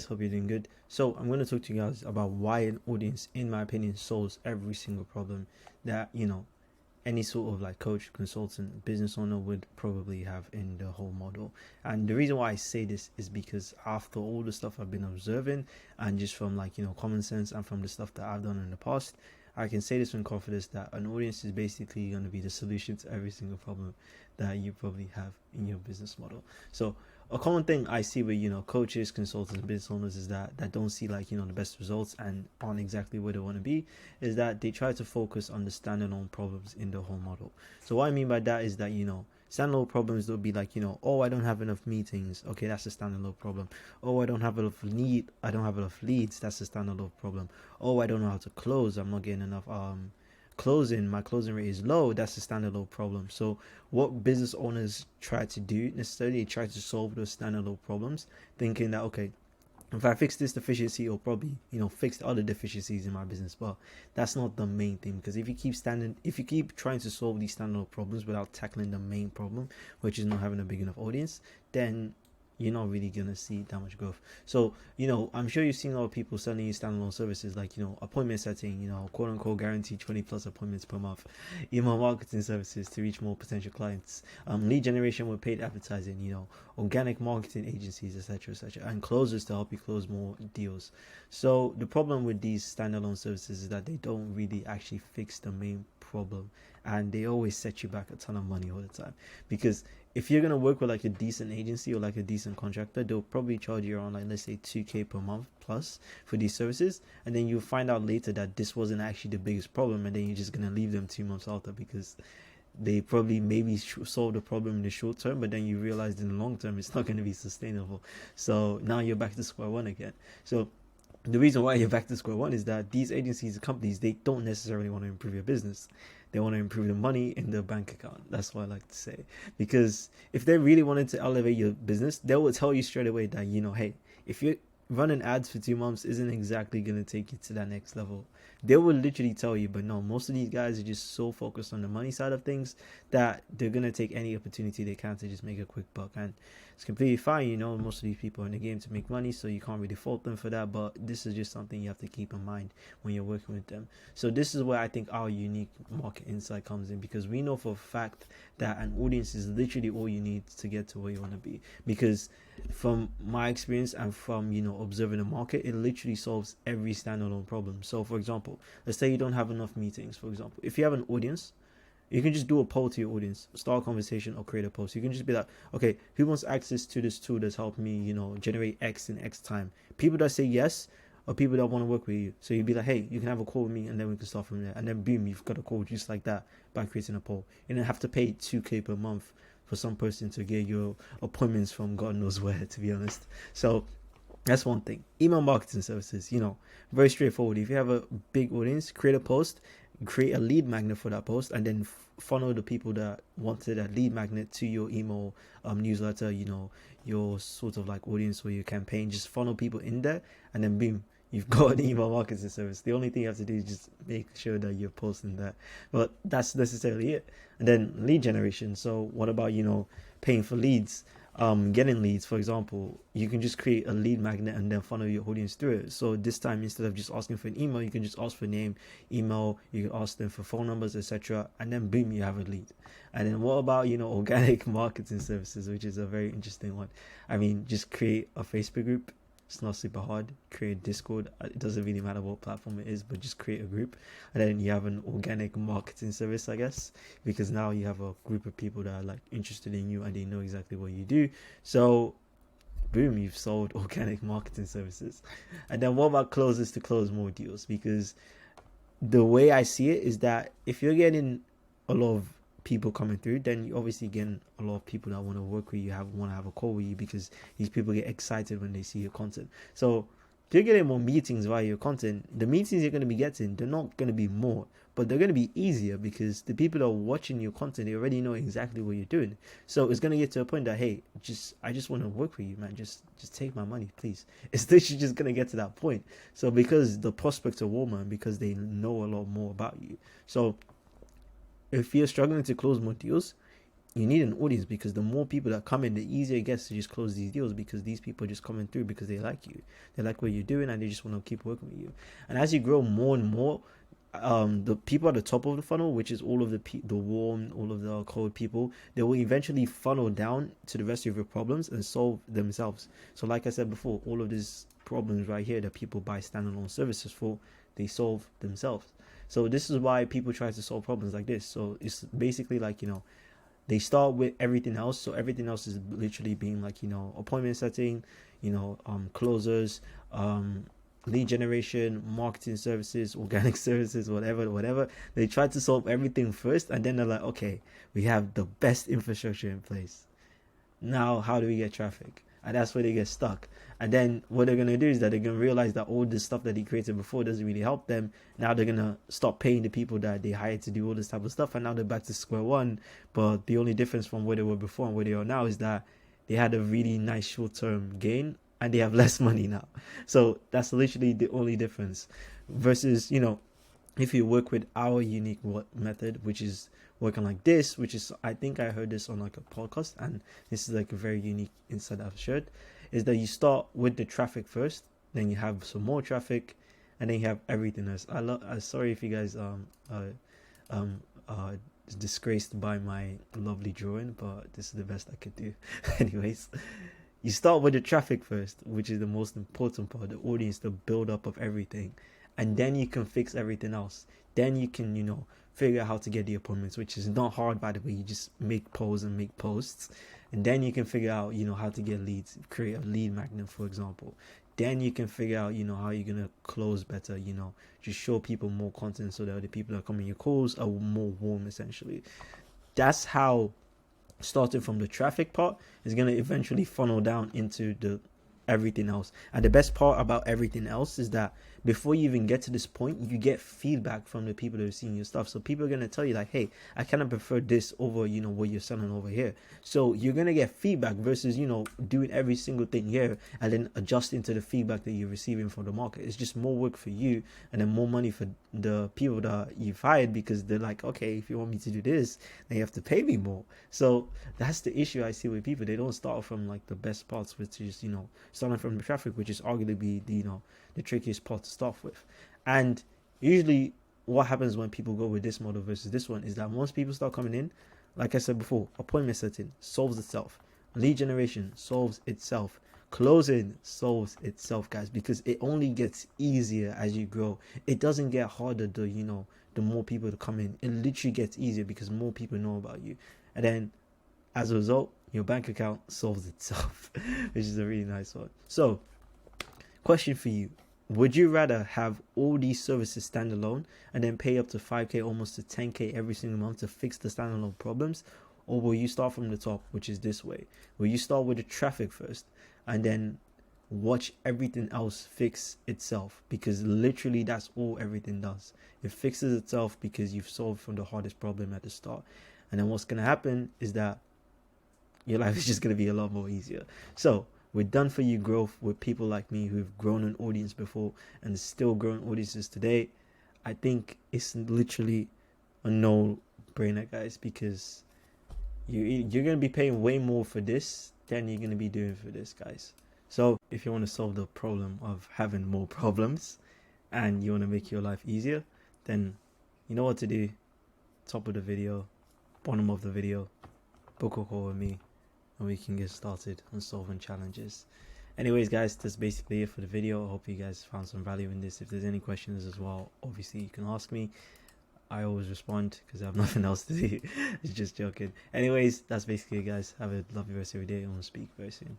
Hope you're doing good. So I'm going to talk to you guys about why an audience, in my opinion, solves every single problem that any sort of like coach, consultant, business owner would probably have in the whole model. And the reason why I say this is because after all the stuff I've been observing, and just from common sense and from the stuff that I've done in the past, I can say this with confidence that an audience is basically going to be the solution to every single problem that you probably have in your business model. So a common thing I see with coaches, consultants, business owners is that don't see the best results and aren't exactly where they want to be, is that they try to focus on the standalone problems in the whole model. So what I mean by that is that standalone problems will be oh, I don't have enough meetings. Okay, that's a standalone problem. Oh, I don't have enough leads. That's a standalone problem. Oh, I don't know how to close. I'm not getting enough my closing rate is low. That's a standalone problem. So what business owners try to do, necessarily, they try to solve those standalone problems, thinking that, okay, if I fix this deficiency, it'll probably fix the other deficiencies in my business. But that's not the main thing, because if you keep trying to solve these standalone problems without tackling the main problem, which is not having a big enough audience, then you're not really gonna see that much growth. So I'm sure you've seen a lot of people selling you standalone services like appointment setting, quote unquote guaranteed 20 plus appointments per month, email marketing services to reach more potential clients, lead generation with paid advertising, organic marketing agencies, etc., and closers to help you close more deals. So the problem with these standalone services is that they don't really actually fix the main problem, and they always set you back a ton of money all the time. Because if you're gonna work with like a decent agency or like a decent contractor, they'll probably charge you around, like, let's say 2K per month plus for these services, and then you'll find out later that this wasn't actually the biggest problem, and then you're just gonna leave them 2 months after because they probably maybe solve the problem in the short term, but then you realize in the long term it's not going to be sustainable. So now you're back to square one again. So the reason why you're back to square one is that these agencies and companies, they don't necessarily want to improve your business. They want to improve the money in their bank account. That's what I like to say. Because if they really wanted to elevate your business, they will tell you straight away that, hey, if you're running ads for 2 months isn't exactly going to take you to that next level. They will literally tell you, but no, most of these guys are just so focused on the money side of things that they're going to take any opportunity they can to just make a quick buck. And it's completely fine, most of these people are in the game to make money, so you can't really fault them for that. But this is just something you have to keep in mind when you're working with them. So this is where I think our unique market insight comes in, because we know for a fact that an audience is literally all you need to get to where you want to be. Because from my experience and from observing the market, it literally solves every standalone problem. So for example, let's say you don't have enough meetings. For example, if you have an audience, you can just do a poll to your audience, start a conversation, or create a post. You can just be like, okay, who wants access to this tool that's helped me generate X in X time? People that say yes, or people that want to work with you. So you'd be like, hey, you can have a call with me, and then we can start from there. And then boom, you've got a call just like that by creating a poll. You don't have to pay 2K per month for some person to get your appointments from God knows where, to be honest. So that's one thing. Email marketing services, very straightforward. If you have a big audience, create a post, create a lead magnet for that post, and then funnel the people that wanted that lead magnet to your email newsletter, your sort of like audience or your campaign. Just funnel people in there, and then boom, you've got an email marketing service. The only thing you have to do is just make sure that you're posting that. But that's necessarily it. And then lead generation. So what about paying for leads? Getting leads, for example, you can just create a lead magnet and then funnel your audience through it. So this time, instead of just asking for an email, you can just ask for name, email, you can ask them for phone numbers, etc., and then boom, you have a lead. And then what about organic marketing services, which is a very interesting one. I mean, just create a Facebook group. It's not super hard. Create Discord. It doesn't really matter what platform it is, but just create a group, and then you have an organic marketing service, I guess, because now you have a group of people that are like interested in you and they know exactly what you do. So boom, you've sold organic marketing services. And then what about closers to close more deals? Because the way I see it is that if you're getting a lot of people coming through, then you obviously getting a lot of people that want to work with you, want to have a call with you, because these people get excited when they see your content. So if you're getting more meetings via your content, the meetings you're going to be getting, they're not going to be more, but they're going to be easier, because the people that are watching your content, they already know exactly what you're doing. So it's going to get to a point that, hey, I just want to work with you, man. Just take my money, please. It's literally just going to get to that point. So because the prospects are warmer, and because they know a lot more about you. So if you're struggling to close more deals, you need an audience, because the more people that come in, the easier it gets to just close these deals, because these people are just coming through because they like you, they like what you're doing, and they just want to keep working with you. And as you grow more and more, the people at the top of the funnel, which is all of the warm, all of the cold people, they will eventually funnel down to the rest of your problems and solve themselves. So like I said before, all of these problems right here that people buy standalone services for, they solve themselves. So this is why people try to solve problems like this. So it's basically like, they start with everything else. So everything else is literally being like, appointment setting, closers, lead generation, marketing services, organic services, whatever. They try to solve everything first, and then they're like, okay, we have the best infrastructure in place. Now, how do we get traffic? And that's where they get stuck. And then what they're going to do is that they're going to realize that all this stuff that they created before doesn't really help them. Now they're going to stop paying the people that they hired to do all this type of stuff. And now they're back to square one. But the only difference from where they were before and where they are now is that they had a really nice short-term gain and they have less money now. So that's literally the only difference. Versus, if you work with our unique method, which is working like this, which is, I think I heard this on like a podcast, and this is like a very unique insight I've shared, is that you start with the traffic first, then you have some more traffic, and then you have everything else. Sorry if you guys disgraced by my lovely drawing, but this is the best I could do. Anyways, you start with the traffic first, which is the most important part, the audience, the build up of everything, and then you can fix everything else. Then you can, figure out how to get the appointments, which is not hard, by the way. You just make polls and make posts, and then you can figure out, how to get leads, create a lead magnet, for example. Then you can figure out, how you're gonna close better, just show people more content so that the people that come in your calls are more warm, essentially. That's how starting from the traffic part is going to eventually funnel down into the everything else. And the best part about everything else is that before you even get to this point, you get feedback from the people that are seeing your stuff. So people are going to tell you like, hey, I kind of prefer this over, what you're selling over here. So you're going to get feedback versus, doing every single thing here and then adjusting to the feedback that you're receiving from the market. It's just more work for you and then more money for the people that you've hired, because they're like, okay, if you want me to do this, then you have to pay me more. So that's the issue I see with people. They don't start from like the best parts, which is, starting from the traffic, which is arguably the trickiest part to start with. And usually what happens when people go with this model versus this one is that once people start coming in, like I said before, appointment setting solves itself, lead generation solves itself, closing solves itself, guys, because it only gets easier as you grow. It doesn't get harder the more people to come in. It literally gets easier because more people know about you, and then as a result, your bank account solves itself, which is a really nice one. So, question for you. Would you rather have all these services standalone and then pay up to 5K, almost to 10K every single month to fix the standalone problems? Or will you start from the top, which is this way? Will you start with the traffic first and then watch everything else fix itself? Because literally that's all everything does. It fixes itself because you've solved from the hardest problem at the start. And then what's going to happen is that your life is just going to be a lot more easier. So we're done for you growth with people like me who've grown an audience before and still growing audiences today. I think it's literally a no-brainer, guys, because you're going to be paying way more for this than you're going to be doing for this, guys. So if you want to solve the problem of having more problems and you want to make your life easier, then you know what to do. Top of the video, bottom of the video, book a call with me and we can get started on solving challenges. Anyways, guys, that's basically it for the video. I hope you guys found some value in this. If there's any questions as well, obviously you can ask me. I always respond because I have nothing else to do. It's just joking. Anyways, that's basically it, guys. Have a lovely rest of your day and we'll speak very soon.